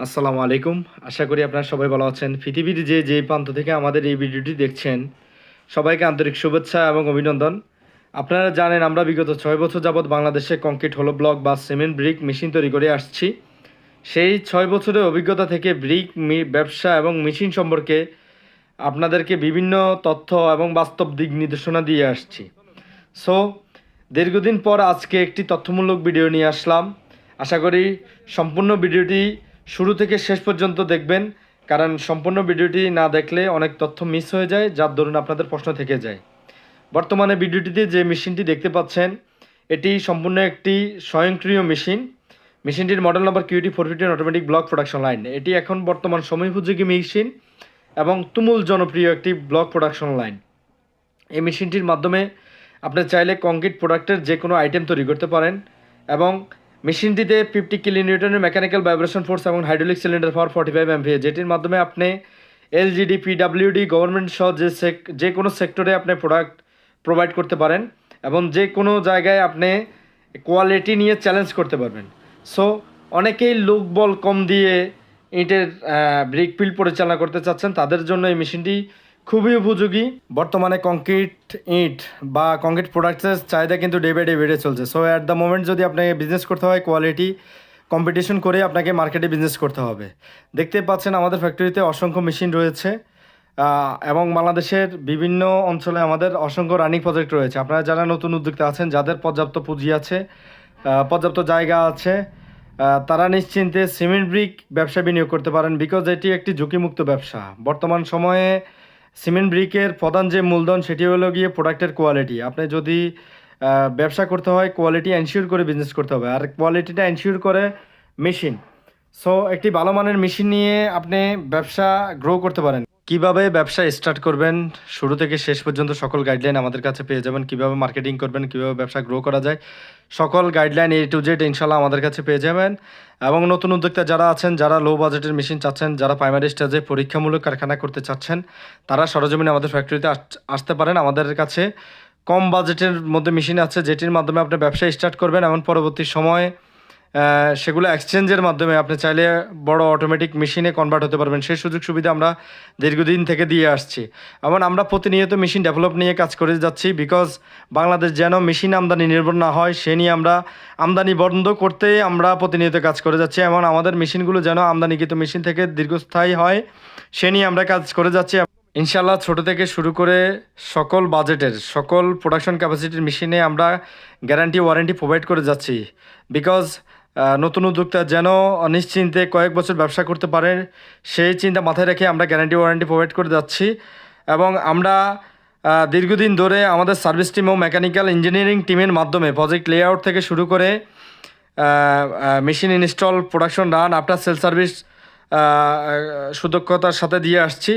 আসসালামু আলাইকুম। আশা করি আপনারা সবাই ভালো আছেন। পৃথিবীর যে প্রান্ত থেকে আমাদের এই ভিডিওটি দেখছেন, সবাইকে আন্তরিক শুভেচ্ছা এবং অভিনন্দন। আপনারা জানেন আমরা বিগত ৬ বছর যাবৎ বাংলাদেশে কংক্রিট হলো ব্লক বা সিমেন্ট ব্রিক মেশিন তৈরি করে আসছি। সেই ৬ বছরের অভিজ্ঞতা থেকে ব্রিক ব্যবসা এবং মেশিন সম্পর্কে আপনাদেরকে বিভিন্ন তথ্য এবং বাস্তব দিক নির্দেশনা দিয়ে আসছি। সো দীর্ঘদিন পর আজকে একটি তথ্যমূলক ভিডিও নিয়ে আসলাম। আশা করি সম্পূর্ণ ভিডিওটি শুরু থেকে শেষ পর্যন্ত দেখবেন, কারণ সম্পূর্ণ ভিডিওটি না দেখলে অনেক তথ্য মিস হয়ে যায়, যার দরুন আপনাদের প্রশ্ন থেকে যায়। বর্তমানে ভিডিওটিতে যে মেশিনটি দেখতে পাচ্ছেন, এটি সম্পূর্ণ একটি স্বয়ংক্রিয় মেশিন। মেশিনটির model number QT415 automatic block production line. এটি এখন বর্তমান সময়োপযোগী মেশিন এবং তুমুল জনপ্রিয় একটি ব্লক প্রোডাকশন লাইন। এই মেশিনটির মাধ্যমে আপনি চাইলে কংক্রিট প্রোডাক্টের যে কোনো আইটেম তৈরি করতে পারেন এবং মেশিনটিতে 50 কিলোনিউটনের মেকানিক্যাল ভাইব্রেশন ফোর্স এবং হাইড্রোলিক সিলিন্ডার পাওয়ার 45 MVA, যেটির মাধ্যমে আপনি এলজিডি, পিডাব্লিউডি, গভর্নমেন্ট সহ যে কোনো সেক্টরে আপনি প্রোডাক্ট প্রোভাইড করতে পারেন এবং যে কোনো জায়গায় আপনি কোয়ালিটি নিয়ে চ্যালেঞ্জ করতে পারবেন। সো অনেকেই লোকবল কম দিয়ে ইটের ব্রিক ফিল্ড পরিচালনা করতে চাচ্ছেন, তাদের জন্য এই মেশিনটি খুবই উপযোগী। বর্তমানে কংক্রিট ইট বা কংক্রিট প্রোডাক্টসের চাহিদা কিন্তু ডে বাই ডে বেড়ে চলছে। সো অ্যাট দ্য মোমেন্ট যদি আপনাকে বিজনেস করতে হয়, কোয়ালিটি কম্পিটিশন করে আপনাকে মার্কেটে বিজনেস করতে হবে। দেখতে পাচ্ছেন আমাদের ফ্যাক্টরিতে অসংখ্য মেশিন রয়েছে এবং বাংলাদেশের বিভিন্ন অঞ্চলে আমাদের অসংখ্য রানিং প্রজেক্ট রয়েছে। আপনারা যারা নতুন উদ্যোক্তা আছেন, যাদের পর্যাপ্ত পুঁজি আছে, পর্যাপ্ত জায়গা আছে, তারা নিশ্চিন্তে সিমেন্ট ব্রিক ব্যবসা বিনিয়োগ করতে পারেন, বিকজ এটি একটি ঝুঁকিমুক্ত ব্যবসা। বর্তমান সময়ে সিমেন্ট ব্রিকের প্রধান যে মূলধন সেটি হলো গিয়ে প্রোডাক্টের কোয়ালিটি। আপনি যদি ব্যবসা করতে হয়, কোয়ালিটি এনশিওর করে বিজনেস করতে হবে, আর কোয়ালিটিটা এনশিওর করে মেশিন। সো একটি ভালো মানের মেশিন নিয়ে আপনি ব্যবসা গ্রো করতে পারেন। কিভাবে ব্যবসা স্টার্ট করবেন শুরু থেকে শেষ পর্যন্ত সকল গাইডলাইন আমাদের কাছে পেয়ে যাবেন। কিভাবে মার্কেটিং করবেন, কিভাবে ব্যবসা গ্রো করা যায়, সকল গাইডলাইন A to Z ইনশাল্লাহ আমাদের কাছে পেয়ে যাবেন। এবং নতুন উদ্যোক্তা যারা আছেন, যারা লো বাজেটের মেশিন চাচ্ছেন, যারা প্রাইমারি স্টেজে পরীক্ষামূলক কারখানা করতে চাচ্ছেন, তারা সরজমিনে আমাদের ফ্যাক্টরিতে আসতে পারেন। আমাদের কাছে কম বাজেটের মধ্যে মেশিন আছে, যেটির মাধ্যমে আপনি ব্যবসা স্টার্ট করবেন এবং পরবর্তী সময়ে সেগুলো এক্সচেঞ্জের মাধ্যমে আপনি চাইলে বড় অটোমেটিক মেশিনে কনভার্ট হতে পারবেন। সেই সুযোগ সুবিধা আমরা দীর্ঘদিন থেকে দিয়ে আসছি এবং আমরা প্রতিনিয়ত মেশিন ডেভেলপ নিয়ে কাজ করে যাচ্ছি, বিকজ বাংলাদেশ যেন মেশিন আমদানি নির্ভর না হয়, সে নিয়ে আমরা আমদানি বন্ধ করতে আমরা প্রতিনিয়ত কাজ করে যাচ্ছি এবং আমাদের মেশিনগুলো যেন আমদানিকৃত মেশিন থেকে দীর্ঘস্থায়ী হয়, সে নিয়ে আমরা কাজ করে যাচ্ছি। ইনশাল্লাহ ছোট থেকে শুরু করে সকল বাজেটের, সকল প্রোডাকশন ক্যাপাসিটির মেশিনে আমরা গ্যারান্টি ওয়ারেন্টি প্রোভাইড করে যাচ্ছি, বিকজ নতুন উদ্যোক্তা যেন নিশ্চিন্তে কয়েক বছর ব্যবসা করতে পারে, সেই চিন্তা মাথায় রেখে আমরা গ্যারান্টি ওয়ারেন্টি প্রোভাইড করে যাচ্ছি। এবং আমরা দীর্ঘদিন ধরে আমাদের সার্ভিস টিম ও মেকানিক্যাল ইঞ্জিনিয়ারিং টিমের মাধ্যমে প্রজেক্ট লেআউট থেকে শুরু করে machine install, production run, after sale service সুদক্ষতার সাথে দিয়ে আসছি।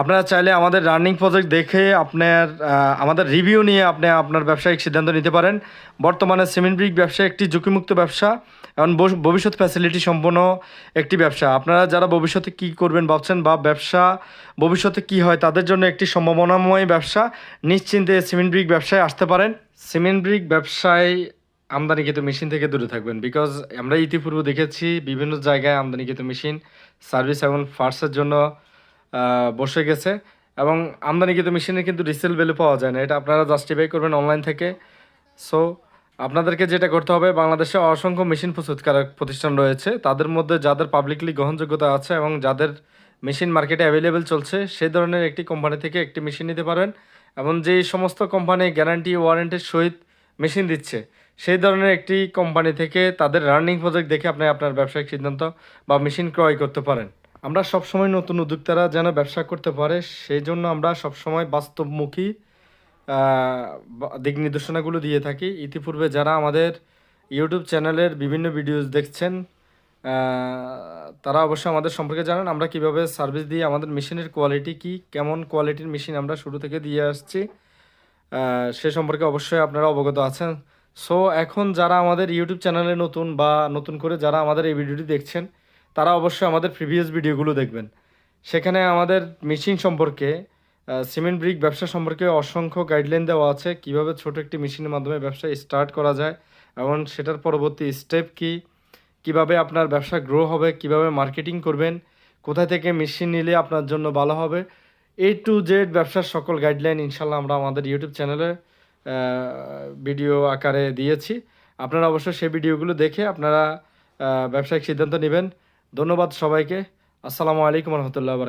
আপনারা চাইলে আমাদের রানিং প্রজেক্ট দেখে আমাদের রিভিউ নিয়ে আপনি আপনার ব্যবসায়িক সিদ্ধান্ত নিতে পারেন। বর্তমানে সিমেন্ট ব্রিক ব্যবসা একটি ঝুঁকিমুক্ত ব্যবসা এবং ভবিষ্যৎ ফ্যাসিলিটি সম্পন্ন একটি ব্যবসা। আপনারা যারা ভবিষ্যতে কী করবেন ভাবছেন বা ব্যবসা ভবিষ্যতে কী হয়, তাদের জন্য একটি সম্ভাবনাময় ব্যবসা। নিশ্চিন্তে সিমেন্ট ব্রিক ব্যবসায় আসতে পারেন। সিমেন্ট ব্রিক ব্যবসায় আমদানিকৃত মেশিন থেকে দূরে থাকবেন, বিকজ আমরা ইতিপূর্বে দেখেছি বিভিন্ন জায়গায় আমদানিকৃত মেশিন সার্ভিস এবং পার্টসের জন্য বসে গেছে এবং আমদানিকৃত মেশিনের কিন্তু রিসেল ভ্যালু পাওয়া যায় না। এটা আপনারা জাস্টিফাই করবেন অনলাইন থেকে। সো আপনাদেরকে যেটা করতে হবে, বাংলাদেশে অসংখ্য মেশিন প্রস্তুতকারক প্রতিষ্ঠান রয়েছে, তাদের মধ্যে যাদের পাবলিকলি গ্রহণযোগ্যতা আছে এবং যাদের মেশিন মার্কেটে অ্যাভেলেবেল চলছে, সেই ধরনের একটি কোম্পানি থেকে একটি মেশিন নিতে পারেন। এবং যেই সমস্ত কোম্পানি গ্যারান্টি ওয়ারেন্টির সহিত মেশিন দিচ্ছে, সেই ধরনের একটি কোম্পানি থেকে তাদের রানিং প্রজেক্ট দেখে আপনি আপনার ব্যবসায়িক সিদ্ধান্ত বা মেশিন ক্রয় করতে পারেন। আমরা সবসময় নতুন উদ্যোক্তারা যেন ব্যবসা করতে পারে, সেই জন্য আমরা সবসময় বাস্তবমুখী দিক নির্দেশনাগুলো দিয়ে থাকি। ইতিপূর্বে যারা আমাদের ইউটিউব চ্যানেলের বিভিন্ন ভিডিওস দেখছেন, তারা অবশ্যই আমাদের সম্পর্কে জানেন আমরা কিভাবে সার্ভিস দিই, আমাদের মেশিনের কোয়ালিটি কী, কেমন কোয়ালিটির মেশিন আমরা শুরু থেকে দিয়ে আসছি, সে সম্পর্কে অবশ্যই আপনারা অবগত আছেন। সো এখন যারা আমাদের ইউটিউব চ্যানেলে নতুন বা নতুন করে যারা আমাদের এই ভিডিওটি দেখছেন, তারা অবশ্যই আমাদের প্রিভিয়াস ভিডিওগুলো দেখবেন। সেখানে আমাদের মেশিন সম্পর্কে, সিমেন্ট ব্রিক ব্যবসা সম্পর্কে অসংখ্য গাইডলাইন দেওয়া আছে, কিভাবে ছোট একটি মেশিনের মাধ্যমে ব্যবসা স্টার্ট করা যায় এবং সেটার পরবর্তী স্টেপ কী, কিভাবে আপনার ব্যবসা গ্রো হবে, কিভাবে মার্কেটিং করবেন, কোথা থেকে মেশিন নিলে আপনার জন্য ভালো হবে, A to Z ব্যবসার সকল গাইডলাইন ইনশাল্লাহ আমরা আমাদের ইউটিউব চ্যানেলে ভিডিও আকারে দিয়েছি। আপনারা অবশ্যই সেই ভিডিওগুলো দেখে আপনারা ব্যবসায়িক সিদ্ধান্ত নেবেন। ধন্যবাদ সবাইকে। আসসালামু আলাইকুম রহমতুল্লাহ।